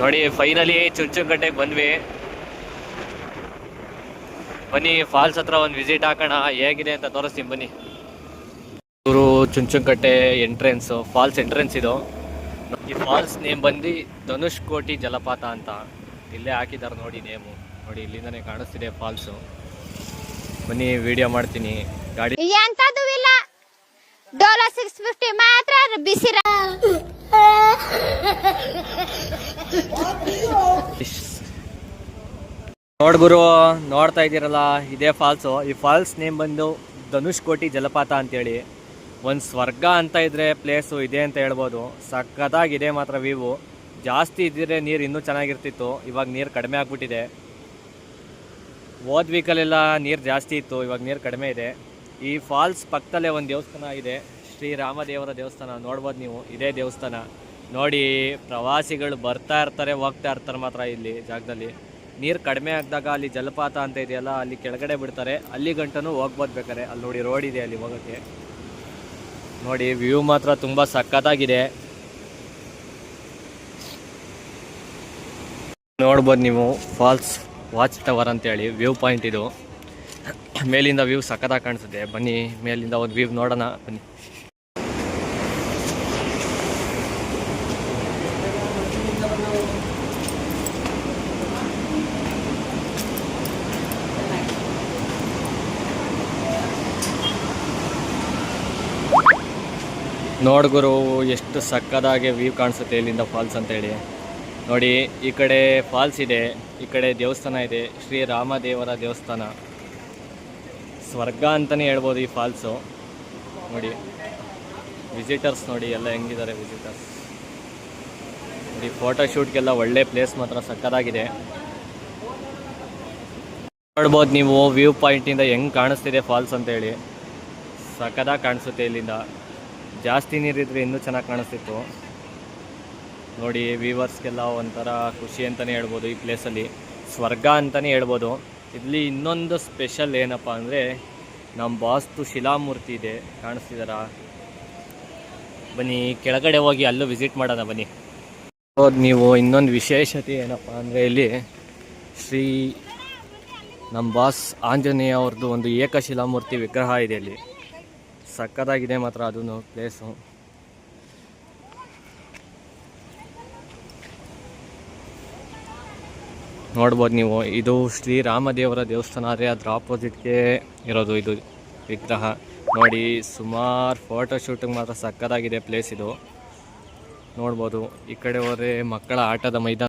ನೋಡಿ ಫೈನಲಿ ಚುಂಚನಕಟ್ಟೆಗೆ ಬಂದ್ವಿ. ಬನ್ನಿ ಫಾಲ್ಸ್ ಹತ್ರ ಒಂದು ವಿಸಿಟ್ ಹಾಕೋಣ, ಹೇಗಿದೆ ಅಂತ ತೋರಿಸ್ತೀನಿ ಬನ್ನಿ. ಇವರು ಚುಂಚನಕಟ್ಟೆ ಎಂಟ್ರೆನ್ಸ್, ಫಾಲ್ಸ್ ಎಂಟ್ರೆನ್ಸ್ ಇದು. ಈ ಫಾಲ್ಸ್ ನೇಮ್ ಬಂದು ಧನುಷ್ಕೋಟಿ ಜಲಪಾತ ಅಂತ ಇಲ್ಲೇ ಹಾಕಿದ್ದಾರೆ ನೋಡಿ ನೇಮು. ನೋಡಿ ಇಲ್ಲಿಂದನೇ ಕಾಣಿಸ್ತಿದೆ ಫಾಲ್ಸು. ಬನ್ನಿ ವಿಡಿಯೋ ಮಾಡ್ತೀನಿ. ಗಾಡಿ ಎಂತದು ಇಲ್ಲ, ಡೋಲೋ 650 ಮಾತ್ರ ಬಿಸಿರ. ನೋಡ್ಗುರು, ನೋಡ್ತಾ ಇದ್ದೀರಲ್ಲ ಇದೇ ಫಾಲ್ಸು. ಈ ಫಾಲ್ಸ್ ನೇಮ್ ಬಂದು ಧನುಷ್ಕೋಟಿ ಜಲಪಾತ ಅಂತೇಳಿ. ಒಂದು ಸ್ವರ್ಗ ಅಂತ ಇದ್ರೆ ಪ್ಲೇಸು ಇದೆ ಅಂತ ಹೇಳ್ಬೋದು. ಸಖತ್ತಾಗಿದೆ ಮಾತ್ರ ವ್ಯೂ. ಜಾಸ್ತಿ ಇದ್ದಿದ್ರೆ ನೀರು ಇನ್ನೂ ಚೆನ್ನಾಗಿರ್ತಿತ್ತು. ಇವಾಗ ನೀರು ಕಡಿಮೆ ಆಗ್ಬಿಟ್ಟಿದೆ. ಹೋದ ವೀಕಲ್ಲೆಲ್ಲ ನೀರು ಜಾಸ್ತಿ ಇತ್ತು, ಇವಾಗ ನೀರು ಕಡಿಮೆ ಇದೆ. ಈ ಫಾಲ್ಸ್ ಪಕ್ಕದಲ್ಲೇ ಒಂದು ದೇವಸ್ಥಾನ ಇದೆ, ಶ್ರೀರಾಮದೇವರ ದೇವಸ್ಥಾನ. ನೋಡ್ಬೋದು ನೀವು, ಇದೇ ದೇವಸ್ಥಾನ. ನೋಡಿ ಪ್ರವಾಸಿಗಳು ಬರ್ತಾ ಇರ್ತಾರೆ, ಹೋಗ್ತಾ ಇರ್ತಾರೆ ಮಾತ್ರ ಇಲ್ಲಿ ಜಾಗದಲ್ಲಿ. ನೀರು ಕಡಿಮೆ ಆಗಿದಾಗ ಅಲ್ಲಿ ಜಲಪಾತ ಅಂತ ಇದೆಯಲ್ಲ, ಅಲ್ಲಿ ಕೆಳಗಡೆ ಬಿಡ್ತಾರೆ. ಅಲ್ಲಿ ಗಂಟನೂ ಹೋಗ್ಬೋದು ಬೇಕಾರೆ. ಅಲ್ಲಿ ನೋಡಿ ರೋಡ್ ಇದೆ ಅಲ್ಲಿ ಹೋಗೋಕ್ಕೆ. ನೋಡಿ ವ್ಯೂ ಮಾತ್ರ ತುಂಬ ಸಖತ್ತಾಗಿದೆ. ನೋಡ್ಬೋದು ನೀವು, ಫಾಲ್ಸ್ ವಾಚ್ ಟವರ್ ಅಂತೇಳಿ ವ್ಯೂ ಪಾಯಿಂಟ್ ಇದು. ಮೇಲಿಂದ ವ್ಯೂ ಸಖತ್ತಾಗಿ ಕಾಣಿಸುತ್ತೆ. ಬನ್ನಿ ಮೇಲಿಂದ ಒಂದು ವ್ಯೂ ನೋಡೋಣ ಬನ್ನಿ. ನೋಡ್ಗುರು, ಎಷ್ಟು ಸಕ್ಕದಾಗಿ ವ್ಯೂ ಕಾಣಿಸುತ್ತೆ ಇಲ್ಲಿಂದ ಫಾಲ್ಸ್ ಅಂತೇಳಿ. ನೋಡಿ ಈ ಕಡೆ ಫಾಲ್ಸ್ ಇದೆ, ಈ ಕಡೆ ದೇವಸ್ಥಾನ ಇದೆ, ಶ್ರೀರಾಮದೇವರ ದೇವಸ್ಥಾನ. ಸ್ವರ್ಗ ಅಂತಲೇ ಹೇಳ್ಬೋದು ಈ ಫಾಲ್ಸು. ನೋಡಿ ವಿಸಿಟರ್ಸ್ ನೋಡಿ ಎಲ್ಲ ಹೆಂಗಿದ್ದಾರೆ ವಿಸಿಟರ್ಸ್. ನೋಡಿ ಫೋಟೋಶೂಟ್ಗೆಲ್ಲ ಒಳ್ಳೆ ಪ್ಲೇಸ್ ಮಾತ್ರ ಸಕ್ಕದಾಗಿದೆ. ನೋಡ್ಬೋದು ನೀವು ವ್ಯೂ ಪಾಯಿಂಟಿಂದ ಹೆಂಗೆ ಕಾಣಿಸ್ತಿದೆ ಫಾಲ್ಸ್ ಅಂತೇಳಿ. ಸಕ್ಕದಾಗಿ ಕಾಣಿಸುತ್ತೆ ಇಲ್ಲಿಂದ. ಜಾಸ್ತಿ ನೀರಿದ್ರೆ ಇನ್ನೂ ಚೆನ್ನಾಗಿ ಕಾಣಿಸ್ತಿತ್ತು. ನೋಡಿ ವ್ಯೂವರ್ಸ್ಗೆಲ್ಲ ಒಂಥರ ಖುಷಿ ಅಂತಲೇ ಹೇಳ್ಬೋದು. ಈ ಪ್ಲೇಸಲ್ಲಿ ಸ್ವರ್ಗ ಅಂತಲೇ ಹೇಳ್ಬೋದು. ಇಲ್ಲಿ ಇನ್ನೊಂದು ಸ್ಪೆಷಲ್ ಏನಪ್ಪ ಅಂದರೆ, ನಮ್ಮ ವಾಸ್ತು ಶಿಲಾಮೂರ್ತಿ ಇದೆ, ಕಾಣಿಸ್ತಿದಾರ. ಬನ್ನಿ ಕೆಳಗಡೆ ಹೋಗಿ ಅಲ್ಲೂ ವಿಸಿಟ್ ಮಾಡೋಣ ಬನ್ನಿ. ನೀವು ಇನ್ನೊಂದು ವಿಶೇಷತೆ ಏನಪ್ಪ ಅಂದರೆ, ಇಲ್ಲಿ ನಮ್ಮ ಬಾಸ್ ಆಂಜನೇಯ ಅವ್ರದ್ದು ಒಂದು ಏಕಶಿಲಾಮೂರ್ತಿ ವಿಗ್ರಹ ಇದೆ ಇಲ್ಲಿ. ಸಕ್ಕದಾಗಿದೆ ಮಾತ್ರ ಅದೂ ಪ್ಲೇಸು. ನೋಡ್ಬೋದು ನೀವು, ಇದು ಶ್ರೀರಾಮದೇವರ ದೇವಸ್ಥಾನ ಆದರೆ ಅದ್ರ ಆಪೋಸಿಟ್ಗೆ ಇರೋದು ಇದು ವಿಗ್ರಹ. ನೋಡಿ ಸುಮಾರು ಫೋಟೋಶೂಟಿಗೆ ಮಾತ್ರ ಸಕ್ಕದಾಗಿದೆ ಪ್ಲೇಸ್ ಇದು. ನೋಡ್ಬೋದು ಈ ಕಡೆ ಹೋದರೆ ಮಕ್ಕಳ ಆಟದ ಮೈದಾನ.